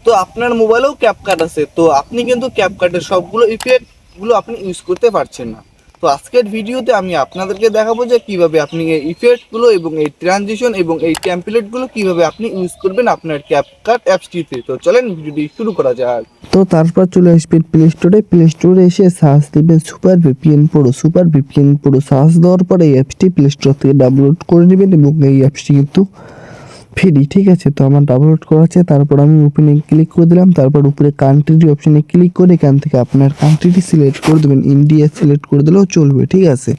তো আপনার মোবাইলেও ক্যাপকাট আছে, তো আপনি কিন্তু ক্যাপকাটের সবগুলো ইফেক্টগুলো আপনি ইউজ করতে পারছেন না। তো আজকের ভিডিওতে আমি আপনাদেরকে দেখাবো যে কিভাবে আপনি এই ইফেক্টগুলো এবং এই ট্রানজিশন এবং এই টেমপ্লেটগুলো কিভাবে আপনি ইউজ করবেন আপনার ক্যাপকাট অ্যাপসটিতে। তো চলেন ভিডিওটি শুরু করা যাক। তো তারপর চলে আসবেন প্লে স্টোরে এসে সার্চ দিবেন সুপার ভিপিএন প্রো সার্চ দেওয়ার পরে এই অ্যাপসটি প্লে স্টোর থেকে ডাউনলোড করে নেবেন এবং এই অ্যাপসটি কিন্তু ফ্রি, ঠিক আছে। তো আমার ডাউনলোড করা আছে, তারপর আমি ওপেনে ক্লিক করে দিলাম, তারপর উপরে কান্ট্রি অপশনে ক্লিক করে এখান থেকে আপনার কান্ট্রিটি সিলেক্ট করে দেবেন, ইন্ডিয়া সিলেক্ট করে দিলেও চলবে, ঠিক আছে।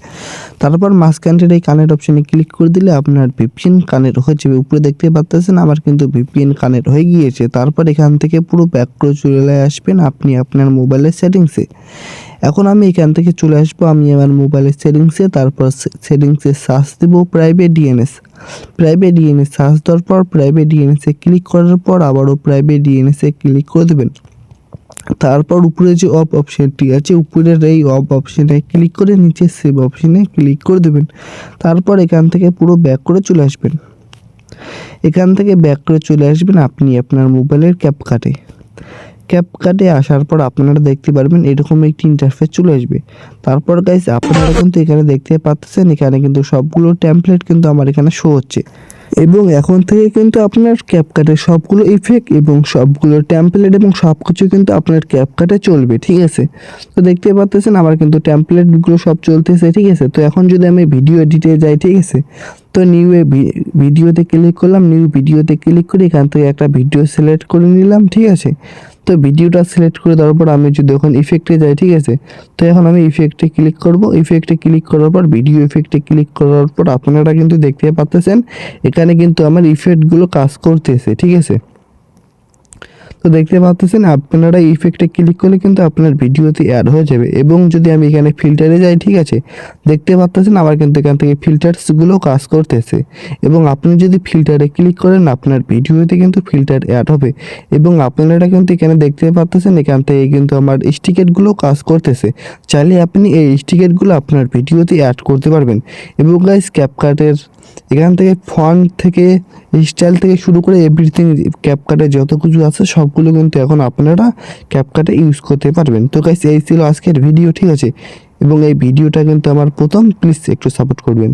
তারপর মাঝখানটির এই কানেক্ট অপশনে ক্লিক করে দিলে আপনার ভিপিএন কানেক্ট হয়ে যাবে। উপরে দেখতে পাচ্ছেন আমার কিন্তু ভিপিএন কানেক্ট হয়ে গিয়েছে। তারপর এখান থেকে পুরো ব্যাক করে চলে আসবেন আপনি আপনার মোবাইলের সেটিংসে। এখন আমি এখান থেকে চলে আসবো আমি আমার মোবাইলের সেটিংসে, তারপর সেটিংসে সার্চ দেবো প্রাইভেট ডিএনএস সার্চ দেওয়ার পর প্রাইভেট ডিএনএসে ক্লিক করার পর আবারও প্রাইভেট ডিএনএসে ক্লিক করে দেবেন। তারপর উপরে যে অফ অপশনটি আছে, উপরের এই অফ অপশনে ক্লিক করে নিচে সেভ অপশনে ক্লিক করে দেবেন। তারপর এখান থেকে পুরো ব্যাক করে চলে আসবেন। আপনি আপনার মোবাইলের ক্যাপকাটে আসার পর আপনারা দেখতে পারবেন এরকম একটি ইন্টারফেস চলে আসবে। তারপর গাইস আপনারা কিন্তু এখানে দেখতে পাচ্ছেন এখানে কিন্তু সবগুলো টেমপ্লেট কিন্তু আমার এখানে শো হচ্ছে এবং এখন থেকে কিন্তু আপনার ক্যাপকাটের সবগুলো ইফেক্ট এবং সবগুলো টেমপ্লেট এবং সব কিছু কিন্তু আপনার ক্যাপকাটে চলবে, ঠিক আছে। তো দেখতে পাচ্ছেন আমার কিন্তু টেমপ্লেটগুলো সব চলতেছে, ঠিক আছে। তো এখন যদি আমি ভিডিও এডিটে যাই, ঠিক আছে, তো ভিডিওতে ক্লিক করলাম, নিউ ভিডিওতে ক্লিক করে এখান থেকে একটা ভিডিও সিলেক্ট করে নিলাম, ঠিক আছে। তো ভিডিওটা সিলেক্ট করে দেওয়ার পর আমি যদি এখন ইফেক্টে যাই, ঠিক আছে, তো এখন আমি ইফেক্টে ক্লিক করব। ইফেক্টে ক্লিক করার পর ভিডিও ইফেক্টে ক্লিক করার পর আপনারা কিন্তু দেখতে পাচ্ছেন এখানে কিন্তু আমার ইফেক্টগুলো কাজ করতেছে, ঠিক আছে। তো দেখতে পাচ্ছেন আপনারা ইফেক্টে ক্লিক করলে কিন্তু আপনার ভিডিওতে অ্যাড হয়ে যাবে। এবং যদি আমি এখানে ফিল্টারে যাই, ঠিক আছে, দেখতে পাচ্ছেন আমার কিন্তু এখান থেকে ফিল্টারসগুলো কাজ করতেছে এবং আপনি যদি ফিল্টারে ক্লিক করেন আপনার ভিডিওতে কিন্তু ফিল্টার অ্যাড হবে। এবং আপনারা কিন্তু এখানে দেখতে পাচ্ছেন এখান থেকে কিন্তু আমার স্টিকারগুলো কাজ করতেছে। চাইলে আপনি এই স্টিকারগুলো আপনার ভিডিওতে অ্যাড করতে পারবেন। এবং গাইস ক্যাপকাটের এখান থেকে ফন্ট থেকে স্টাইল থেকে শুরু করে এভরিথিং ক্যাপকাটে যত কিছু আছে সবগুলো কিন্তু এখন আপনারা ক্যাপকাটে ইউজ করতে পারবেন। তো গাইস এই ছিল আজকের ভিডিও, ঠিক আছে। এবং এই ভিডিওটা কিন্তু আমার প্রথম, প্লিজ একটু সাপোর্ট করবেন।